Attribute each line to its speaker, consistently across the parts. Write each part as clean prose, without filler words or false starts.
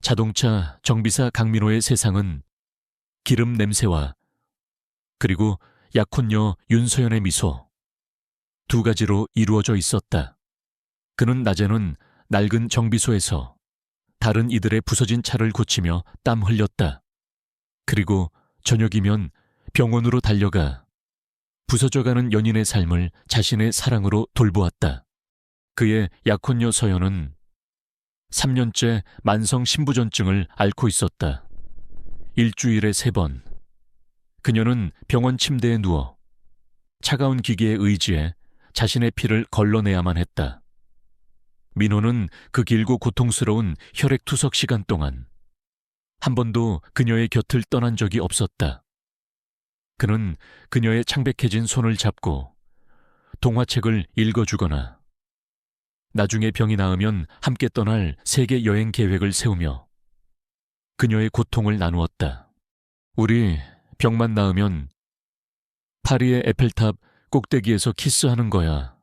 Speaker 1: 자동차 정비사 강민호의 세상은 기름 냄새와 그리고 약혼녀 윤서연의 미소, 두 가지로 이루어져 있었다. 그는 낮에는 낡은 정비소에서 다른 이들의 부서진 차를 고치며 땀 흘렸다. 그리고 저녁이면 병원으로 달려가 부서져가는 연인의 삶을 자신의 사랑으로 돌보았다. 그의 약혼녀 서연은 3년째 만성 신부전증을 앓고 있었다. 일주일에 3번. 그녀는 병원 침대에 누워 차가운 기계에 의지해 자신의 피를 걸러내야만 했다. 민호는 그 길고 고통스러운 혈액투석 시간 동안 한 번도 그녀의 곁을 떠난 적이 없었다. 그는 그녀의 창백해진 손을 잡고 동화책을 읽어주거나 나중에 병이 나으면 함께 떠날 세계 여행 계획을 세우며 그녀의 고통을 나누었다. 우리 병만 나으면 파리의 에펠탑 꼭대기에서 키스하는 거야.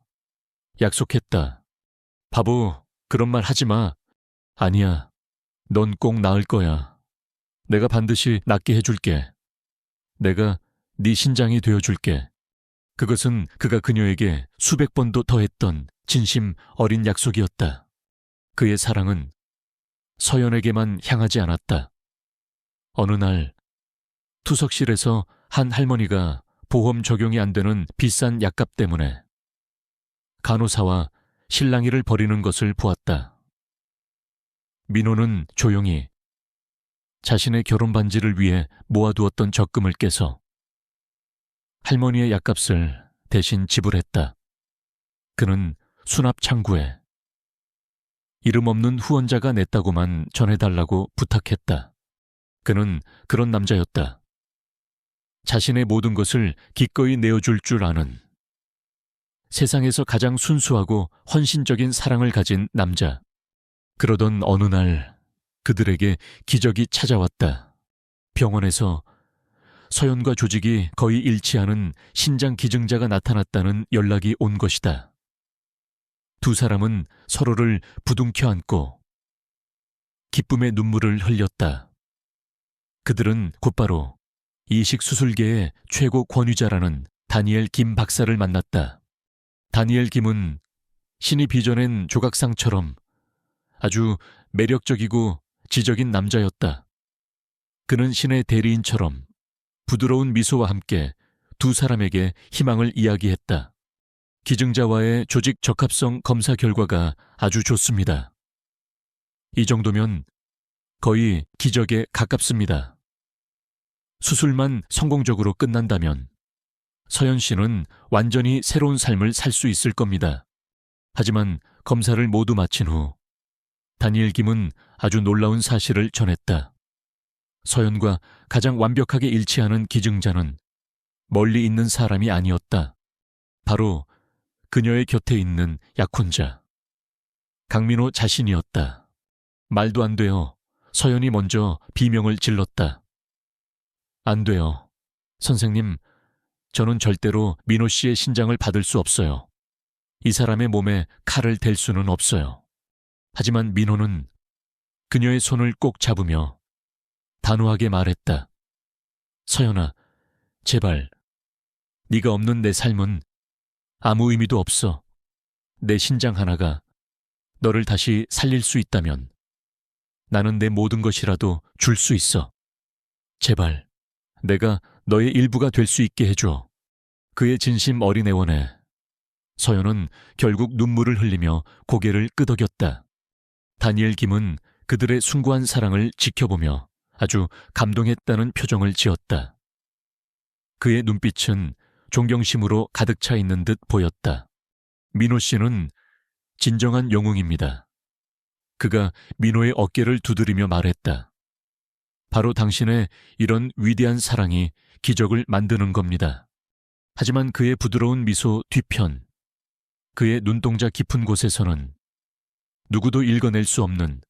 Speaker 1: 약속했다. 바보, 그런 말 하지 마. 아니야, 넌 꼭 나을 거야. 내가 반드시 낫게 해줄게. 내가 네 신장이 되어줄게. 그것은 그가 그녀에게 수백 번도 더했던 진심 어린 약속이었다. 그의 사랑은 서연에게만 향하지 않았다. 어느 날 투석실에서 한 할머니가 보험 적용이 안 되는 비싼 약값 때문에 간호사와 실랑이를 벌이는 것을 보았다. 민호는 조용히 자신의 결혼 반지를 위해 모아두었던 적금을 깨서 할머니의 약값을 대신 지불했다. 그는 수납 창구에 이름 없는 후원자가 냈다고만 전해달라고 부탁했다. 그는 그런 남자였다. 자신의 모든 것을 기꺼이 내어줄 줄 아는 세상에서 가장 순수하고 헌신적인 사랑을 가진 남자. 그러던 어느 날 그들에게 기적이 찾아왔다. 병원에서 서연과 조직이 거의 일치하는 신장 기증자가 나타났다는 연락이 온 것이다. 두 사람은 서로를 부둥켜 안고 기쁨의 눈물을 흘렸다. 그들은 곧바로 이식수술계의 최고 권위자라는 다니엘 김 박사를 만났다. 다니엘 김은 신이 빚어낸 조각상처럼 아주 매력적이고 지적인 남자였다. 그는 신의 대리인처럼 부드러운 미소와 함께 두 사람에게 희망을 이야기했다. 기증자와의 조직 적합성 검사 결과가 아주 좋습니다. 이 정도면 거의 기적에 가깝습니다. 수술만 성공적으로 끝난다면 서연 씨는 완전히 새로운 삶을 살 수 있을 겁니다. 하지만 검사를 모두 마친 후 다니엘 김은 아주 놀라운 사실을 전했다. 서연과 가장 완벽하게 일치하는 기증자는 멀리 있는 사람이 아니었다. 바로 그녀의 곁에 있는 약혼자 강민호 자신이었다. 말도 안 돼요. 서연이 먼저 비명을 질렀다. 안 돼요. 선생님, 저는 절대로 민호 씨의 신장을 받을 수 없어요. 이 사람의 몸에 칼을 댈 수는 없어요. 하지만 민호는 그녀의 손을 꼭 잡으며 단호하게 말했다. 서연아, 제발. 네가 없는 내 삶은 아무 의미도 없어. 내 신장 하나가 너를 다시 살릴 수 있다면 나는 내 모든 것이라도 줄 수 있어. 제발, 내가 너의 일부가 될 수 있게 해줘. 그의 진심 어린 애원에 서연은 결국 눈물을 흘리며 고개를 끄덕였다. 다니엘 김은 그들의 숭고한 사랑을 지켜보며 아주 감동했다는 표정을 지었다. 그의 눈빛은 존경심으로 가득 차 있는 듯 보였다. 민호 씨는 진정한 영웅입니다. 그가 민호의 어깨를 두드리며 말했다. 바로 당신의 이런 위대한 사랑이 기적을 만드는 겁니다. 하지만 그의 부드러운 미소 뒤편, 그의 눈동자 깊은 곳에서는 누구도 읽어낼 수 없는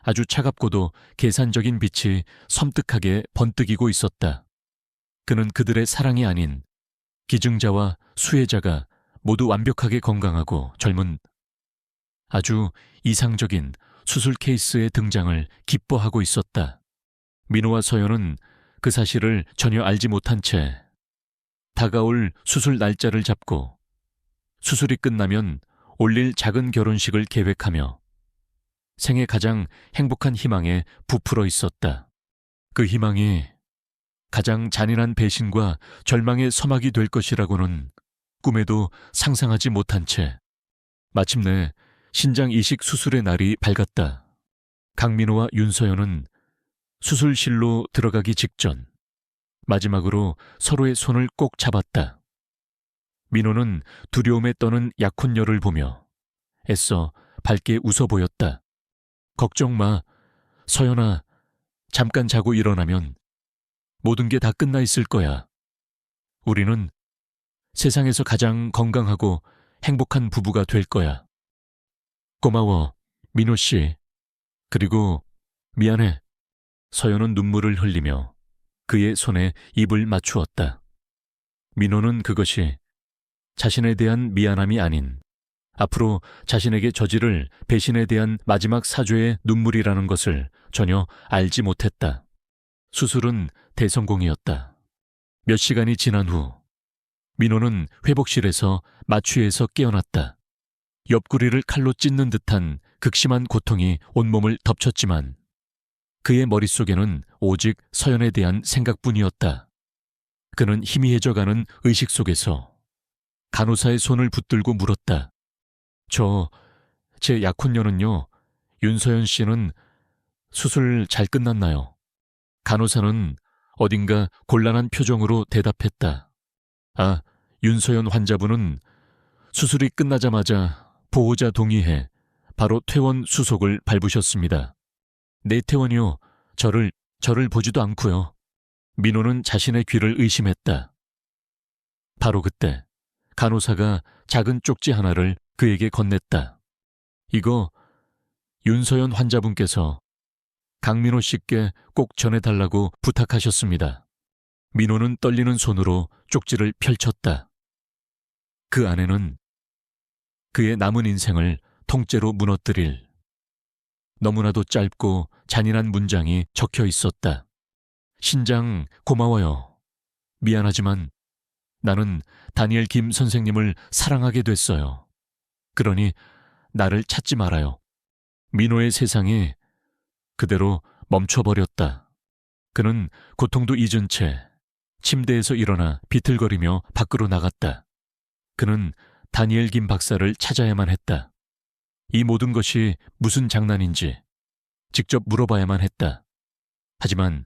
Speaker 1: 아주 차갑고도 계산적인 빛이 섬뜩하게 번뜩이고 있었다. 그는 그들의 사랑이 아닌 기증자와 수혜자가 모두 완벽하게 건강하고 젊은 아주 이상적인 수술 케이스의 등장을 기뻐하고 있었다. 민호와 서연은 그 사실을 전혀 알지 못한 채 다가올 수술 날짜를 잡고 수술이 끝나면 올릴 작은 결혼식을 계획하며 생애 가장 행복한 희망에 부풀어 있었다. 그 희망이 가장 잔인한 배신과 절망의 서막이 될 것이라고는 꿈에도 상상하지 못한 채 마침내 신장 이식 수술의 날이 밝았다. 강민호와 윤서연은 수술실로 들어가기 직전 마지막으로 서로의 손을 꼭 잡았다. 민호는 두려움에 떠는 약혼녀를 보며 애써 밝게 웃어 보였다. 걱정 마, 서연아. 잠깐 자고 일어나면 모든 게 다 끝나 있을 거야. 우리는 세상에서 가장 건강하고 행복한 부부가 될 거야. 고마워, 민호 씨. 그리고 미안해. 서연은 눈물을 흘리며 그의 손에 입을 맞추었다. 민호는 그것이 자신에 대한 미안함이 아닌 앞으로 자신에게 저지를 배신에 대한 마지막 사죄의 눈물이라는 것을 전혀 알지 못했다. 수술은 대성공이었다. 몇 시간이 지난 후 민호는 회복실에서 마취에서 깨어났다. 옆구리를 칼로 찢는 듯한 극심한 고통이 온몸을 덮쳤지만 그의 머릿속에는 오직 서연에 대한 생각뿐이었다. 그는 희미해져가는 의식 속에서 간호사의 손을 붙들고 물었다. 제 약혼녀는요, 윤서연 씨는 수술 잘 끝났나요? 간호사는 어딘가 곤란한 표정으로 대답했다. 아, 윤서연 환자분은 수술이 끝나자마자 보호자 동의해 바로 퇴원 수속을 밟으셨습니다. 내 퇴원이요, 저를 보지도 않고요. 민호는 자신의 귀를 의심했다. 바로 그때 간호사가 작은 쪽지 하나를 그에게 건넸다. 이거 윤서연 환자분께서 강민호 씨께 꼭 전해달라고 부탁하셨습니다. 민호는 떨리는 손으로 쪽지를 펼쳤다. 그 안에는 그의 남은 인생을 통째로 무너뜨릴 너무나도 짧고 잔인한 문장이 적혀 있었다. 신장 고마워요. 미안하지만 나는 다니엘 김 선생님을 사랑하게 됐어요. 그러니 나를 찾지 말아요. 민호의 세상이 그대로 멈춰버렸다. 그는 고통도 잊은 채 침대에서 일어나 비틀거리며 밖으로 나갔다. 그는 다니엘 김 박사를 찾아야만 했다. 이 모든 것이 무슨 장난인지 직접 물어봐야만 했다. 하지만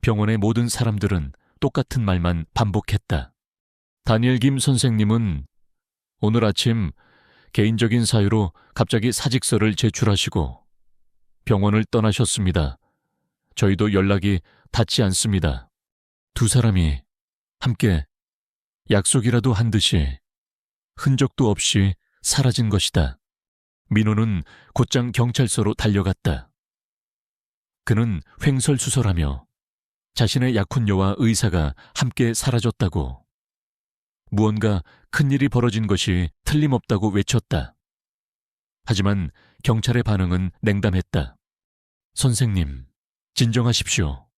Speaker 1: 병원의 모든 사람들은 똑같은 말만 반복했다. 다니엘 김 선생님은 오늘 아침 개인적인 사유로 갑자기 사직서를 제출하시고 병원을 떠나셨습니다. 저희도 연락이 닿지 않습니다. 두 사람이 함께 약속이라도 한 듯이 흔적도 없이 사라진 것이다. 민호는 곧장 경찰서로 달려갔다. 그는 횡설수설하며 자신의 약혼녀와 의사가 함께 사라졌다고, 무언가 큰일이 벌어진 것이 틀림없다고 외쳤다. 하지만 경찰의 반응은 냉담했다. 선생님, 진정하십시오.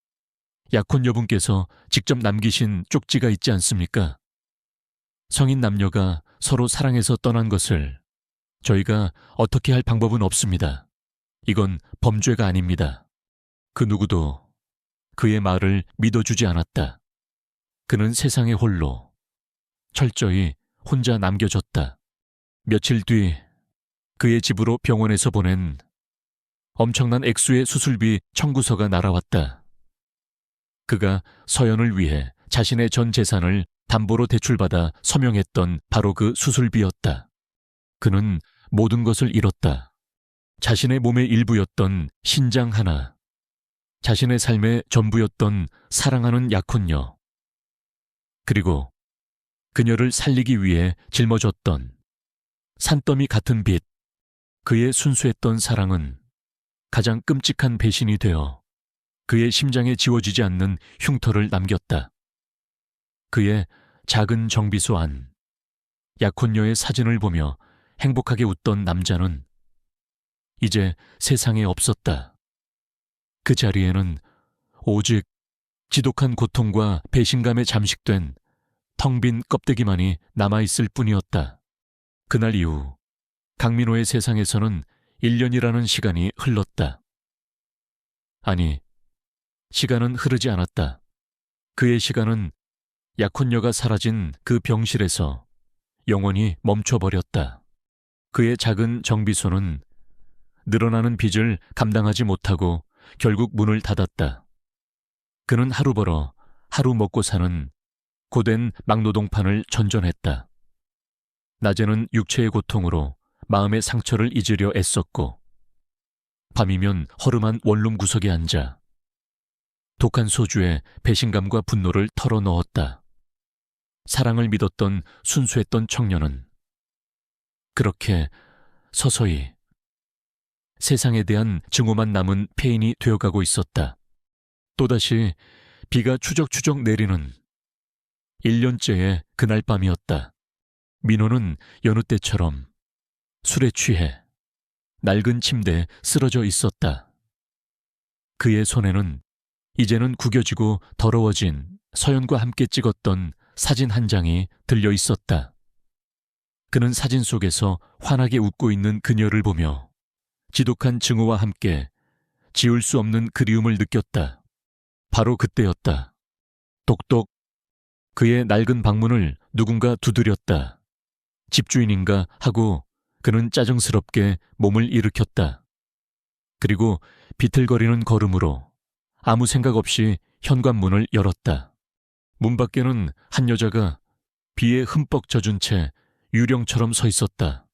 Speaker 1: 약혼녀분께서 직접 남기신 쪽지가 있지 않습니까? 성인 남녀가 서로 사랑해서 떠난 것을 저희가 어떻게 할 방법은 없습니다. 이건 범죄가 아닙니다. 그 누구도 그의 말을 믿어주지 않았다. 그는 세상에 홀로, 철저히 혼자 남겨졌다. 며칠 뒤 그의 집으로 병원에서 보낸 엄청난 액수의 수술비 청구서가 날아왔다. 그가 서연을 위해 자신의 전 재산을 담보로 대출받아 서명했던 바로 그 수술비였다. 그는 모든 것을 잃었다. 자신의 몸의 일부였던 신장 하나, 자신의 삶의 전부였던 사랑하는 약혼녀, 그리고 그녀를 살리기 위해 짊어졌던 산더미 같은 빚, 그의 순수했던 사랑은 가장 끔찍한 배신이 되어 그의 심장에 지워지지 않는 흉터를 남겼다. 그의 작은 정비소 안, 약혼녀의 사진을 보며 행복하게 웃던 남자는 이제 세상에 없었다. 그 자리에는 오직 지독한 고통과 배신감에 잠식된 텅 빈 껍데기만이 남아있을 뿐이었다. 그날 이후 강민호의 세상에서는 1년이라는 시간이 흘렀다. 아니, 시간은 흐르지 않았다. 그의 시간은 약혼녀가 사라진 그 병실에서 영원히 멈춰버렸다. 그의 작은 정비소는 늘어나는 빚을 감당하지 못하고 결국 문을 닫았다. 그는 하루 벌어 하루 먹고 사는 고된 막노동판을 전전했다. 낮에는 육체의 고통으로 마음의 상처를 잊으려 애썼고, 밤이면 허름한 원룸 구석에 앉아 독한 소주에 배신감과 분노를 털어넣었다. 사랑을 믿었던 순수했던 청년은 그렇게 서서히 세상에 대한 증오만 남은 폐인이 되어가고 있었다. 또다시 비가 추적추적 내리는 1년째의 그날 밤이었다. 민호는 여느 때처럼 술에 취해 낡은 침대에 쓰러져 있었다. 그의 손에는 이제는 구겨지고 더러워진 서연과 함께 찍었던 사진 한 장이 들려 있었다. 그는 사진 속에서 환하게 웃고 있는 그녀를 보며 지독한 증오와 함께 지울 수 없는 그리움을 느꼈다. 바로 그때였다. 똑똑. 그의 낡은 방문을 누군가 두드렸다. 집주인인가 하고 그는 짜증스럽게 몸을 일으켰다. 그리고 비틀거리는 걸음으로 아무 생각 없이 현관문을 열었다. 문 밖에는 한 여자가 비에 흠뻑 젖은 채 유령처럼 서 있었다.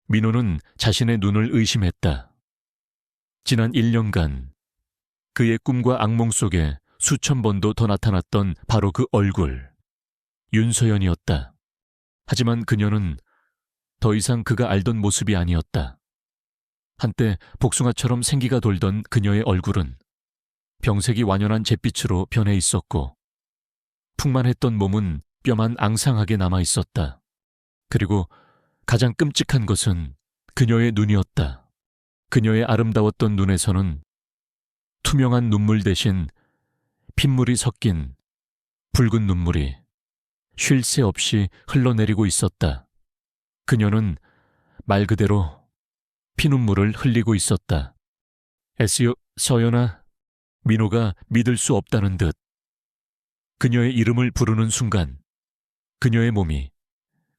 Speaker 1: 민호는 자신의 눈을 의심했다. 지난 1년간 그의 꿈과 악몽 속에 수천 번도 더 나타났던 바로 그 얼굴, 윤서연이었다. 하지만 그녀는 더 이상 그가 알던 모습이 아니었다. 한때 복숭아처럼 생기가 돌던 그녀의 얼굴은 병색이 완연한 잿빛으로 변해 있었고, 풍만했던 몸은 뼈만 앙상하게 남아 있었다. 그리고 가장 끔찍한 것은 그녀의 눈이었다. 그녀의 아름다웠던 눈에서는 투명한 눈물 대신 핏물이 섞인 붉은 눈물이 쉴 새 없이 흘러내리고 있었다. 그녀는 말 그대로 피눈물을 흘리고 있었다. 서연아. 민호가 믿을 수 없다는 듯 그녀의 이름을 부르는 순간 그녀의 몸이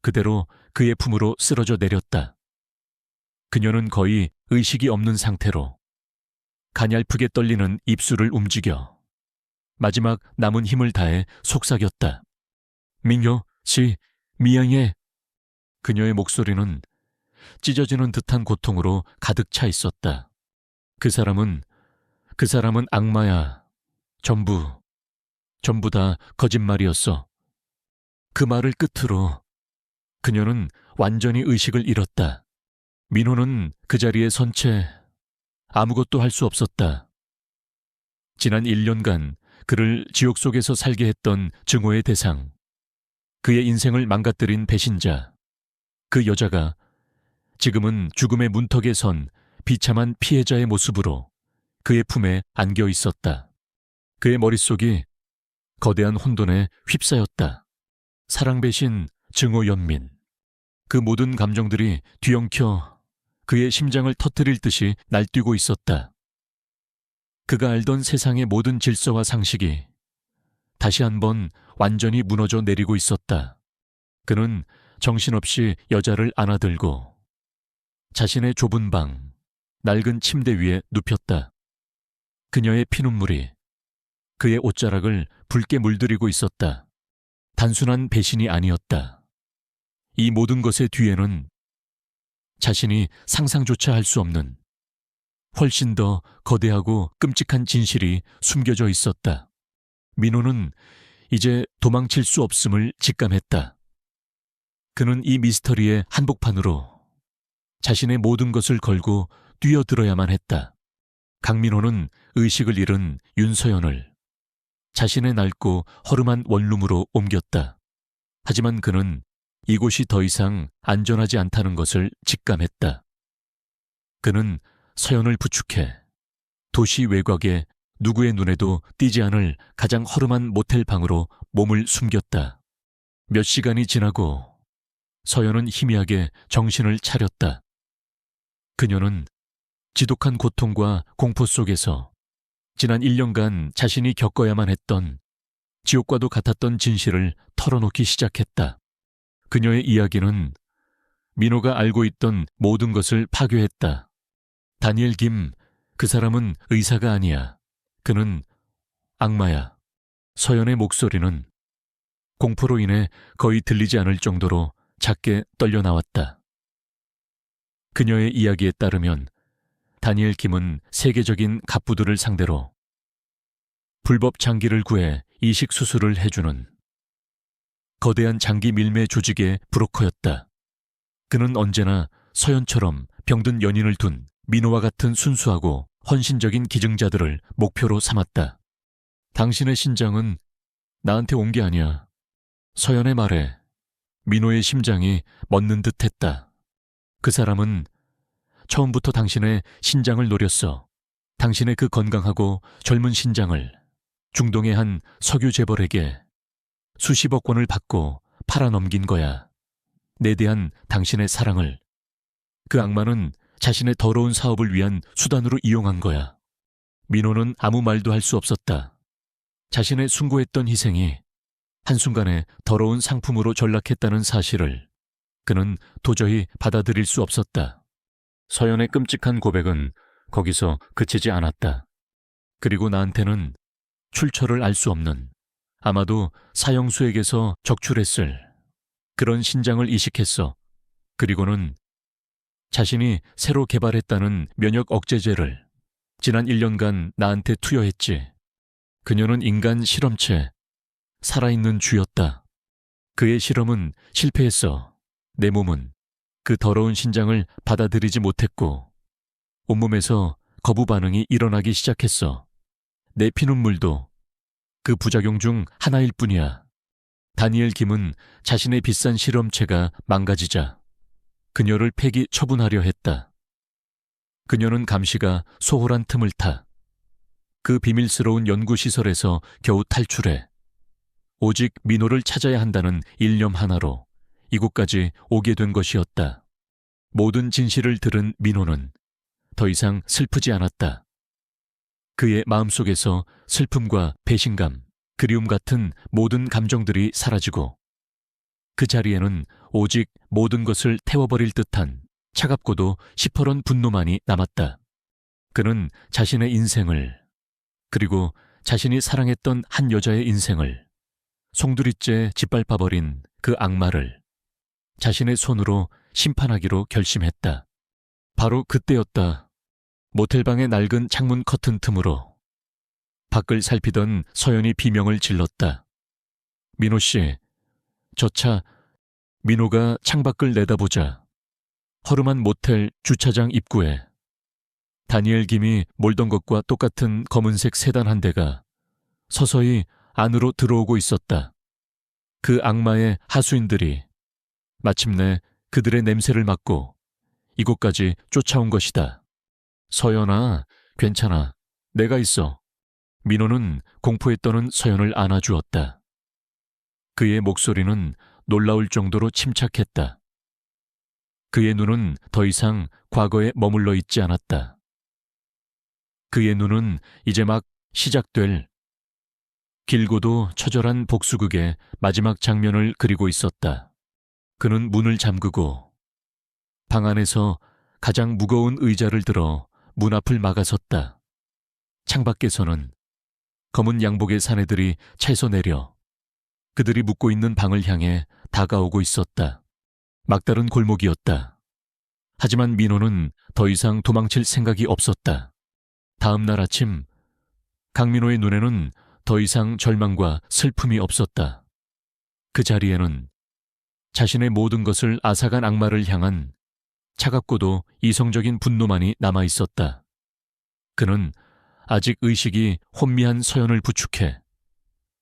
Speaker 1: 그대로 그의 품으로 쓰러져 내렸다. 그녀는 거의 의식이 없는 상태로 가냘프게 떨리는 입술을 움직여 마지막 남은 힘을 다해 속삭였다. 민효 씨, 미안해. 그녀의 목소리는 찢어지는 듯한 고통으로 가득 차 있었다. 그 사람은 악마야. 전부 다 거짓말이었어. 그 말을 끝으로 그녀는 완전히 의식을 잃었다. 민호는 그 자리에 선 채 아무것도 할 수 없었다. 지난 1년간 그를 지옥 속에서 살게 했던 증오의 대상, 그의 인생을 망가뜨린 배신자, 그 여자가 지금은 죽음의 문턱에 선 비참한 피해자의 모습으로 그의 품에 안겨 있었다. 그의 머릿속이 거대한 혼돈에 휩싸였다. 사랑, 배신, 증오, 연민, 그 모든 감정들이 뒤엉켜 그의 심장을 터뜨릴 듯이 날뛰고 있었다. 그가 알던 세상의 모든 질서와 상식이 다시 한번 완전히 무너져 내리고 있었다. 그는 정신없이 여자를 안아들고 자신의 좁은 방, 낡은 침대 위에 눕혔다. 그녀의 피눈물이 그의 옷자락을 붉게 물들이고 있었다. 단순한 배신이 아니었다. 이 모든 것의 뒤에는 자신이 상상조차 할 수 없는 훨씬 더 거대하고 끔찍한 진실이 숨겨져 있었다. 민호는 이제 도망칠 수 없음을 직감했다. 그는 이 미스터리의 한복판으로 자신의 모든 것을 걸고 뛰어들어야만 했다. 강민호는 의식을 잃은 윤서연을 자신의 낡고 허름한 원룸으로 옮겼다. 하지만 그는 이곳이 더 이상 안전하지 않다는 것을 직감했다. 그는 서연을 부축해 도시 외곽에 누구의 눈에도 띄지 않을 가장 허름한 모텔 방으로 몸을 숨겼다. 몇 시간이 지나고 서연은 희미하게 정신을 차렸다. 그녀는 지독한 고통과 공포 속에서 지난 1년간 자신이 겪어야만 했던 지옥과도 같았던 진실을 털어놓기 시작했다. 그녀의 이야기는 민호가 알고 있던 모든 것을 파괴했다. 다니엘 김, 그 사람은 의사가 아니야. 그는 악마야. 서연의 목소리는 공포로 인해 거의 들리지 않을 정도로 작게 떨려 나왔다. 그녀의 이야기에 따르면 다니엘 김은 세계적인 갑부들을 상대로 불법 장기를 구해 이식 수술을 해주는 거대한 장기 밀매 조직의 브로커였다. 그는 언제나 서연처럼 병든 연인을 둔 민호와 같은 순수하고 헌신적인 기증자들을 목표로 삼았다. 당신의 신장은 나한테 온 게 아니야. 서연의 말에 민호의 심장이 멎는 듯 했다. 그 사람은 처음부터 당신의 신장을 노렸어. 당신의 그 건강하고 젊은 신장을 중동의 한 석유 재벌에게 수십억 원을 받고 팔아넘긴 거야. 내 대한 당신의 사랑을. 그 악마는 자신의 더러운 사업을 위한 수단으로 이용한 거야. 민호는 아무 말도 할 수 없었다. 자신의 숭고했던 희생이 한순간에 더러운 상품으로 전락했다는 사실을 그는 도저히 받아들일 수 없었다. 서연의 끔찍한 고백은 거기서 그치지 않았다. 그리고 나한테는 출처를 알 수 없는, 아마도 사형수에게서 적출했을 그런 신장을 이식했어. 그리고는 자신이 새로 개발했다는 면역 억제제를 지난 1년간 나한테 투여했지. 그녀는 인간 실험체, 살아있는 쥐였다. 그의 실험은 실패했어. 내 몸은 그 더러운 신장을 받아들이지 못했고 온몸에서 거부 반응이 일어나기 시작했어. 내 피눈물도 그 부작용 중 하나일 뿐이야. 다니엘 김은 자신의 비싼 실험체가 망가지자 그녀를 폐기 처분하려 했다. 그녀는 감시가 소홀한 틈을 타 그 비밀스러운 연구시설에서 겨우 탈출해 오직 민호를 찾아야 한다는 일념 하나로 이곳까지 오게 된 것이었다. 모든 진실을 들은 민호는 더 이상 슬프지 않았다. 그의 마음속에서 슬픔과 배신감, 그리움 같은 모든 감정들이 사라지고 그 자리에는 오직 모든 것을 태워버릴 듯한 차갑고도 시퍼런 분노만이 남았다. 그는 자신의 인생을, 그리고 자신이 사랑했던 한 여자의 인생을 송두리째 짓밟아버린 그 악마를 자신의 손으로 심판하기로 결심했다. 바로 그때였다. 모텔방의 낡은 창문 커튼 틈으로 밖을 살피던 서연이 비명을 질렀다. 민호 씨, 저 차. 민호가 창밖을 내다보자 허름한 모텔 주차장 입구에 다니엘 김이 몰던 것과 똑같은 검은색 세단 한 대가 서서히 안으로 들어오고 있었다. 그 악마의 하수인들이 마침내 그들의 냄새를 맡고 이곳까지 쫓아온 것이다. 서연아, 괜찮아. 내가 있어. 민호는 공포에 떠는 서연을 안아주었다. 그의 목소리는 놀라울 정도로 침착했다. 그의 눈은 더 이상 과거에 머물러 있지 않았다. 그의 눈은 이제 막 시작될 길고도 처절한 복수극의 마지막 장면을 그리고 있었다. 그는 문을 잠그고 방 안에서 가장 무거운 의자를 들어 문 앞을 막아섰다. 창밖에서는 검은 양복의 사내들이 차에서 내려 그들이 묵고 있는 방을 향해 다가오고 있었다. 막다른 골목이었다. 하지만 민호는 더 이상 도망칠 생각이 없었다. 다음 날 아침 강민호의 눈에는 더 이상 절망과 슬픔이 없었다. 그 자리에는 자신의 모든 것을 앗아간 악마를 향한 차갑고도 이성적인 분노만이 남아 있었다. 그는 아직 의식이 혼미한 서연을 부축해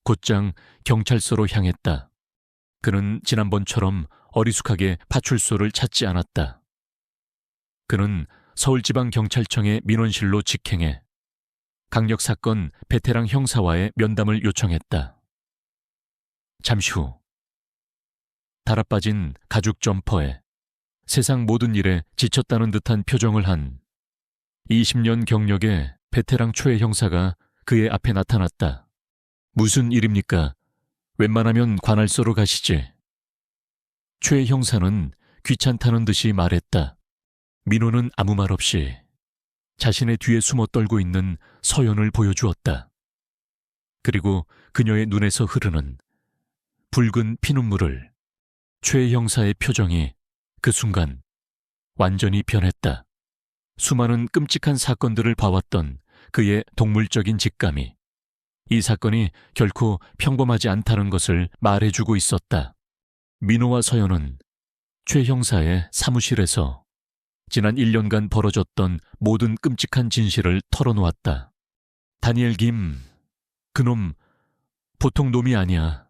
Speaker 1: 곧장 경찰서로 향했다. 그는 지난번처럼 어리숙하게 파출소를 찾지 않았다. 그는 서울지방경찰청의 민원실로 직행해 강력사건 베테랑 형사와의 면담을 요청했다. 잠시 후 달아빠진 가죽 점퍼에 세상 모든 일에 지쳤다는 듯한 표정을 한 20년 경력의 베테랑 초회 형사가 그의 앞에 나타났다. 무슨 일입니까? 웬만하면 관할소로 가시지. 최 형사는 귀찮다는 듯이 말했다. 민호는 아무 말 없이 자신의 뒤에 숨어 떨고 있는 서연을 보여주었다. 그리고 그녀의 눈에서 흐르는 붉은 피눈물을 최 형사의 표정이 그 순간 완전히 변했다. 수많은 끔찍한 사건들을 봐왔던 그의 동물적인 직감이 이 사건이 결코 평범하지 않다는 것을 말해주고 있었다. 민호와 서연은 최 형사의 사무실에서 지난 1년간 벌어졌던 모든 끔찍한 진실을 털어놓았다. 다니엘 김, 그놈 보통 놈이 아니야.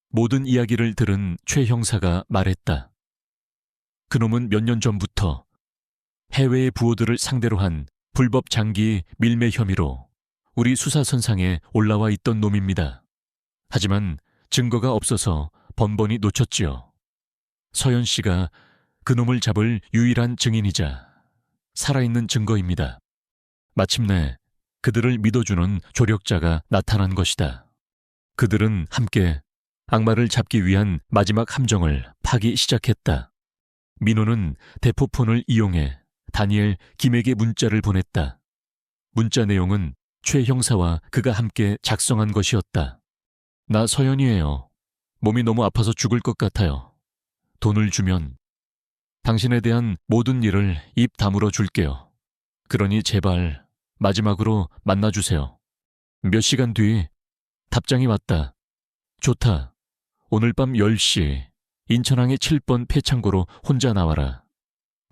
Speaker 1: 모든 이야기를 들은 최 형사가 말했다. 그놈은 몇 년 전부터 해외의 부호들을 상대로 한 불법 장기 밀매 혐의로 우리 수사선상에 올라와 있던 놈입니다. 하지만 증거가 없어서 번번이 놓쳤지요. 서연 씨가 그놈을 잡을 유일한 증인이자 살아있는 증거입니다. 마침내 그들을 믿어주는 조력자가 나타난 것이다. 그들은 함께 악마를 잡기 위한 마지막 함정을 파기 시작했다. 민호는 대포폰을 이용해 다니엘 김에게 문자를 보냈다. 문자 내용은 최 형사와 그가 함께 작성한 것이었다. 나 서연이에요. 몸이 너무 아파서 죽을 것 같아요. 돈을 주면 당신에 대한 모든 일을 입 다물어 줄게요. 그러니 제발 마지막으로 만나주세요. 몇 시간 뒤 답장이 왔다. 좋다. 오늘 밤 10시 인천항의 7번 폐창고로 혼자 나와라.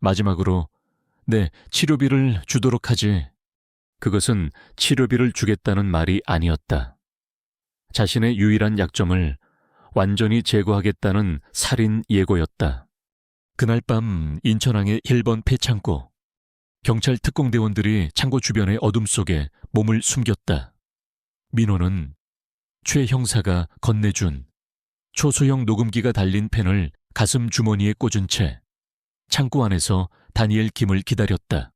Speaker 1: 마지막으로 네, 치료비를 주도록 하지. 그것은 치료비를 주겠다는 말이 아니었다. 자신의 유일한 약점을 완전히 제거하겠다는 살인 예고였다. 그날 밤 인천항의 1번 폐창고. 경찰 특공대원들이 창고 주변의 어둠 속에 몸을 숨겼다. 민호는 최 형사가 건네준 초소형 녹음기가 달린 펜을 가슴 주머니에 꽂은 채 창고 안에서 다니엘 김을 기다렸다.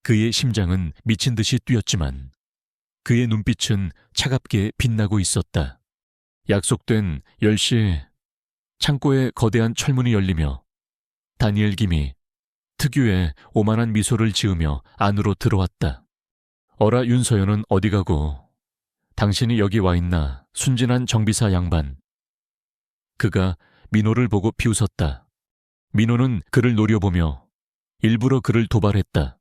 Speaker 1: 그의 심장은 미친 듯이 뛰었지만 그의 눈빛은 차갑게 빛나고 있었다. 약속된 10시 창고에 거대한 철문이 열리며 다니엘 김이 특유의 오만한 미소를 지으며 안으로 들어왔다. 어라 윤서연은 어디 가고 당신이 여기 와 있나 순진한 정비사 양반. 그가 민호를 보고 비웃었다. 민호는 그를 노려보며 일부러 그를 도발했다.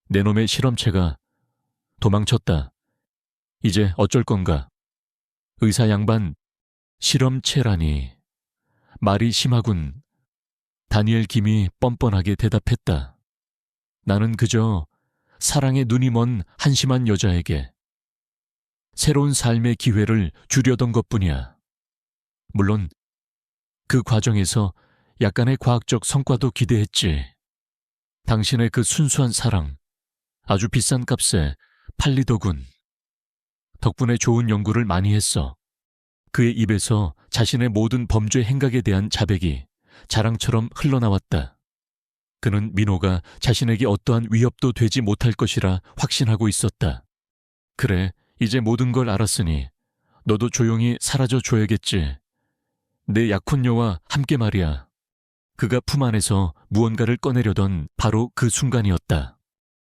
Speaker 1: 내 놈의 실험체가 도망쳤다. 이제 어쩔 건가? 의사 양반, 실험체라니. 말이 심하군. 다니엘 김이 뻔뻔하게 대답했다. 나는 그저 사랑에 눈이 먼 한심한 여자에게 새로운 삶의 기회를 주려던 것뿐이야. 물론 그 과정에서 약간의 과학적 성과도 기대했지. 당신의 그 순수한 사랑, 아주 비싼 값에 팔리더군. 덕분에 좋은 연구를 많이 했어. 그의 입에서 자신의 모든 범죄 행각에 대한 자백이 자랑처럼 흘러나왔다. 그는 민호가 자신에게 어떠한 위협도 되지 못할 것이라 확신하고 있었다. 그래, 이제 모든 걸 알았으니 너도 조용히 사라져 줘야겠지. 내 약혼녀와 함께 말이야. 그가 품 안에서 무언가를 꺼내려던 바로 그 순간이었다.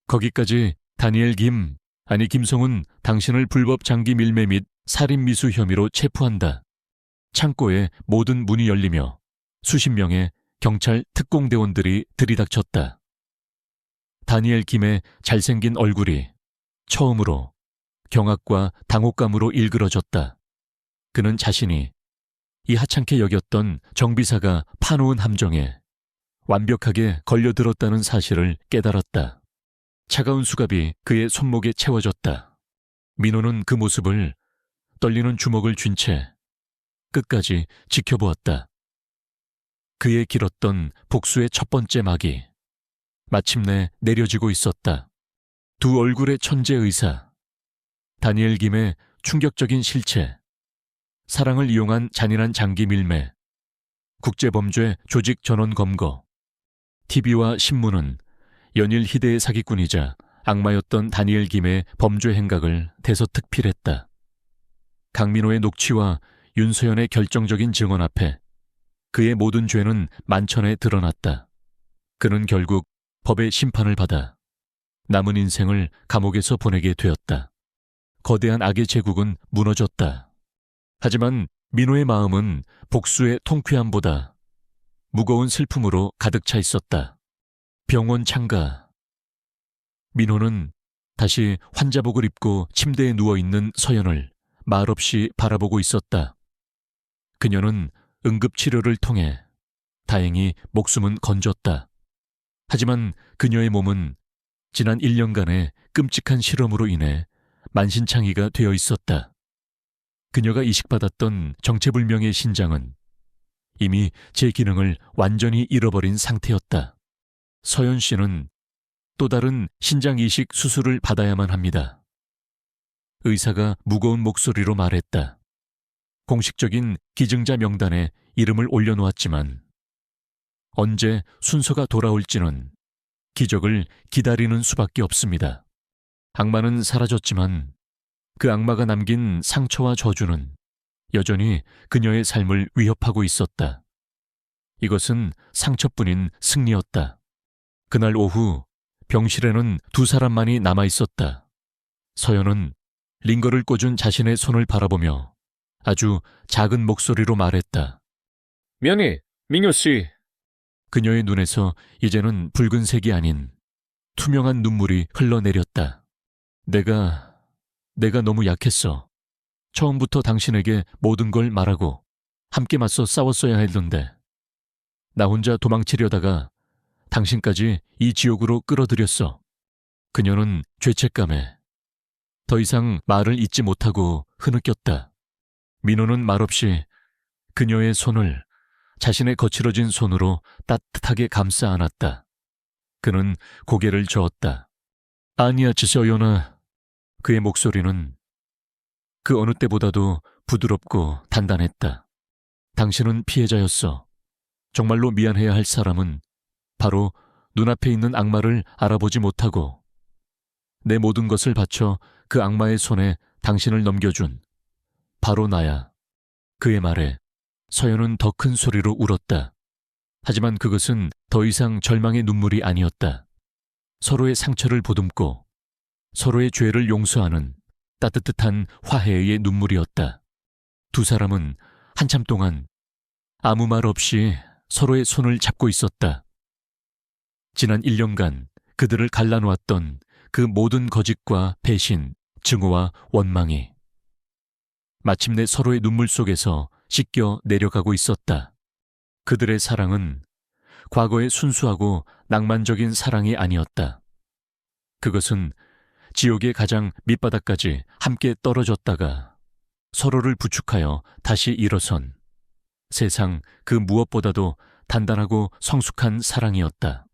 Speaker 1: 거기까지 다니엘 김, 아니 김성은 당신을 불법 장기 밀매 및 살인 미수 혐의로 체포한다. 창고에 모든 문이 열리며 수십 명의 경찰 특공대원들이 들이닥쳤다. 다니엘 김의 잘생긴 얼굴이 처음으로 경악과 당혹감으로 일그러졌다. 그는 자신이 이 하찮게 여겼던 정비사가 파놓은 함정에 완벽하게 걸려들었다는 사실을 깨달았다. 차가운 수갑이 그의 손목에 채워졌다. 민호는 그 모습을 떨리는 주먹을 쥔 채 끝까지 지켜보았다. 그의 길었던 복수의 첫 번째 막이 마침내 내려지고 있었다. 두 얼굴의 천재 의사, 다니엘 김의 충격적인 실체, 사랑을 이용한 잔인한 장기 밀매, 국제범죄 조직 전원 검거, TV와 신문은 연일 희대의 사기꾼이자 악마였던 다니엘 김의 범죄 행각을 대서특필했다. 강민호의 녹취와 윤서연의 결정적인 증언 앞에 그의 모든 죄는 만천에 드러났다. 그는 결국 법의 심판을 받아 남은 인생을 감옥에서 보내게 되었다. 거대한 악의 제국은 무너졌다. 하지만 민호의 마음은 복수의 통쾌함보다 무거운 슬픔으로 가득 차 있었다. 병원 창가. 민호는 다시 환자복을 입고 침대에 누워있는 서연을 말없이 바라보고 있었다. 그녀는 응급치료를 통해 다행히 목숨은 건졌다. 하지만 그녀의 몸은 지난 1년간의 끔찍한 실험으로 인해 만신창이가 되어 있었다. 그녀가 이식받았던 정체불명의 신장은 이미 제 기능을 완전히 잃어버린 상태였다. 서연 씨는 또 다른 신장 이식 수술을 받아야만 합니다. 의사가 무거운 목소리로 말했다. 공식적인 기증자 명단에 이름을 올려놓았지만 언제 순서가 돌아올지는 기적을 기다리는 수밖에 없습니다. 악마는 사라졌지만 그 악마가 남긴 상처와 저주는 여전히 그녀의 삶을 위협하고 있었다. 이것은 상처뿐인 승리였다. 그날 오후 병실에는 두 사람만이 남아있었다. 서연은 링거를 꽂은 자신의 손을 바라보며 아주 작은 목소리로 말했다.
Speaker 2: 미안해, 민효씨.
Speaker 1: 그녀의 눈에서 이제는 붉은색이 아닌 투명한 눈물이 흘러내렸다. 내가 너무 약했어. 처음부터 당신에게 모든 걸 말하고 함께 맞서 싸웠어야 했는데 나 혼자 도망치려다가 당신까지 이 지옥으로 끌어들였어. 그녀는 죄책감에 더 이상 말을 잇지 못하고 흐느꼈다. 민호는 말없이 그녀의 손을 자신의 거칠어진 손으로 따뜻하게 감싸 안았다. 그는 고개를 저었다. 아니야, 서연아. 그의 목소리는 그 어느 때보다도 부드럽고 단단했다. 당신은 피해자였어. 정말로 미안해야 할 사람은 바로 눈앞에 있는 악마를 알아보지 못하고 내 모든 것을 바쳐 그 악마의 손에 당신을 넘겨준 바로 나야. 그의 말에 서연은 더 큰 소리로 울었다. 하지만 그것은 더 이상 절망의 눈물이 아니었다. 서로의 상처를 보듬고 서로의 죄를 용서하는 따뜻한 화해의 눈물이었다. 두 사람은 한참 동안 아무 말 없이 서로의 손을 잡고 있었다. 지난 1년간 그들을 갈라놓았던 그 모든 거짓과 배신, 증오와 원망이 마침내 서로의 눈물 속에서 씻겨 내려가고 있었다. 그들의 사랑은 과거의 순수하고 낭만적인 사랑이 아니었다. 그것은 지옥의 가장 밑바닥까지 함께 떨어졌다가 서로를 부축하여 다시 일어선 세상 그 무엇보다도 단단하고 성숙한 사랑이었다.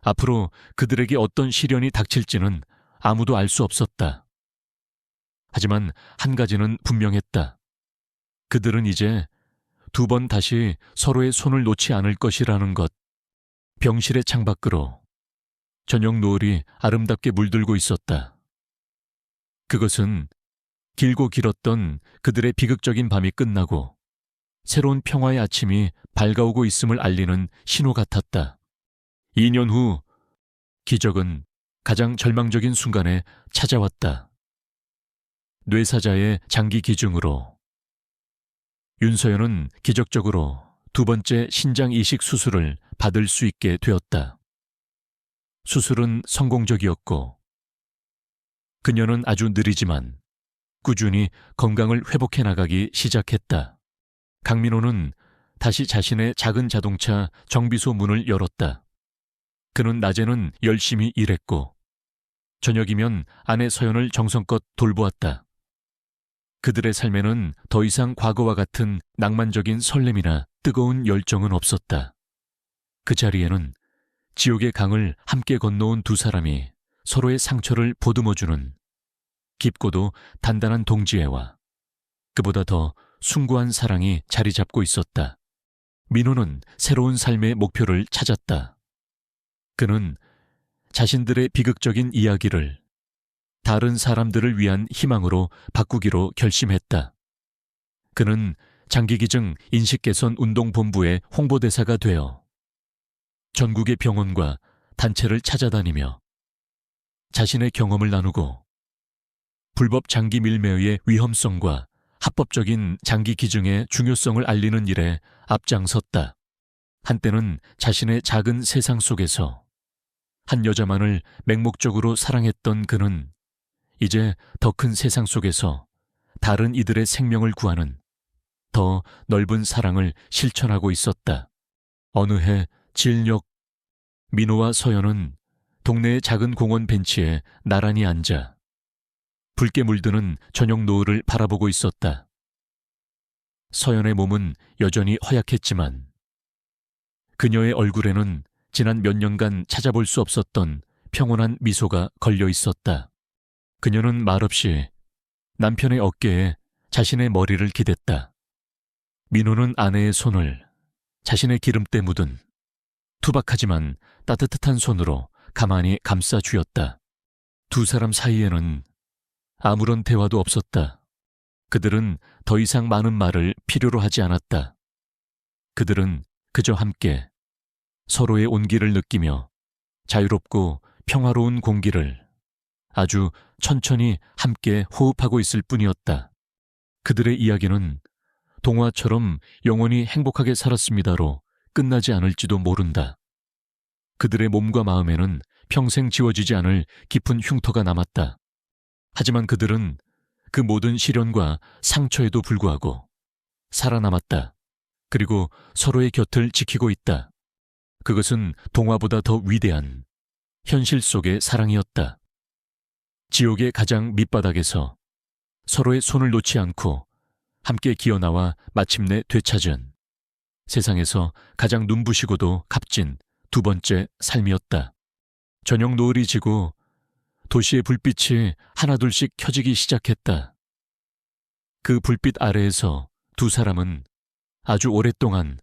Speaker 1: 앞으로 그들에게 어떤 시련이 닥칠지는 아무도 알 수 없었다. 하지만 한 가지는 분명했다. 그들은 이제 두 번 다시 서로의 손을 놓지 않을 것이라는 것. 병실의 창밖으로 저녁 노을이 아름답게 물들고 있었다. 그것은 길고 길었던 그들의 비극적인 밤이 끝나고 새로운 평화의 아침이 밝아오고 있음을 알리는 신호 같았다. 2년 후 기적은 가장 절망적인 순간에 찾아왔다. 뇌사자의 장기 기증으로 윤서연은 기적적으로 두 번째 신장 이식 수술을 받을 수 있게 되었다. 수술은 성공적이었고 그녀는 아주 느리지만 꾸준히 건강을 회복해 나가기 시작했다. 강민호는 다시 자신의 작은 자동차 정비소 문을 열었다. 그는 낮에는 열심히 일했고 저녁이면 아내 서연을 정성껏 돌보았다. 그들의 삶에는 더 이상 과거와 같은 낭만적인 설렘이나 뜨거운 열정은 없었다. 그 자리에는 지옥의 강을 함께 건너온 두 사람이 서로의 상처를 보듬어주는 깊고도 단단한 동지애와 그보다 더 숭고한 사랑이 자리 잡고 있었다. 민호는 새로운 삶의 목표를 찾았다. 그는 자신들의 비극적인 이야기를 다른 사람들을 위한 희망으로 바꾸기로 결심했다. 그는 장기기증 인식개선 운동본부의 홍보대사가 되어 전국의 병원과 단체를 찾아다니며 자신의 경험을 나누고 불법 장기 밀매의 위험성과 합법적인 장기 기증의 중요성을 알리는 일에 앞장섰다. 한때는 자신의 작은 세상 속에서 한 여자만을 맹목적으로 사랑했던 그는 이제 더 큰 세상 속에서 다른 이들의 생명을 구하는 더 넓은 사랑을 실천하고 있었다. 어느 해 진력, 민호와 서연은 동네의 작은 공원 벤치에 나란히 앉아 붉게 물드는 저녁 노을을 바라보고 있었다. 서연의 몸은 여전히 허약했지만 그녀의 얼굴에는 지난 몇 년간 찾아볼 수 없었던 평온한 미소가 걸려 있었다. 그녀는 말없이 남편의 어깨에 자신의 머리를 기댔다. 민호는 아내의 손을 자신의 기름때 묻은 투박하지만 따뜻한 손으로 가만히 감싸 쥐었다. 두 사람 사이에는 아무런 대화도 없었다. 그들은 더 이상 많은 말을 필요로 하지 않았다. 그들은 그저 함께 서로의 온기를 느끼며 자유롭고 평화로운 공기를 아주 천천히 함께 호흡하고 있을 뿐이었다. 그들의 이야기는 동화처럼 영원히 행복하게 살았습니다로 끝나지 않을지도 모른다. 그들의 몸과 마음에는 평생 지워지지 않을 깊은 흉터가 남았다. 하지만 그들은 그 모든 시련과 상처에도 불구하고 살아남았다. 그리고 서로의 곁을 지키고 있다. 그것은 동화보다 더 위대한 현실 속의 사랑이었다. 지옥의 가장 밑바닥에서 서로의 손을 놓지 않고 함께 기어나와 마침내 되찾은 세상에서 가장 눈부시고도 값진 두 번째 삶이었다. 저녁 노을이 지고 도시의 불빛이 하나둘씩 켜지기 시작했다. 그 불빛 아래에서 두 사람은 아주 오랫동안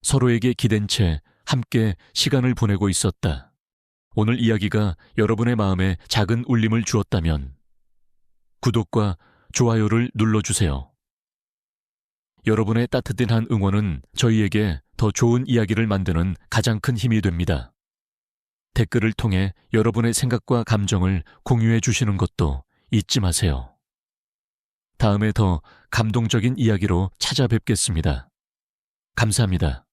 Speaker 1: 서로에게 기댄 채 함께 시간을 보내고 있었다. 오늘 이야기가 여러분의 마음에 작은 울림을 주었다면 구독과 좋아요를 눌러주세요. 여러분의 따뜻한 응원은 저희에게 더 좋은 이야기를 만드는 가장 큰 힘이 됩니다. 댓글을 통해 여러분의 생각과 감정을 공유해 주시는 것도 잊지 마세요. 다음에 더 감동적인 이야기로 찾아뵙겠습니다. 감사합니다.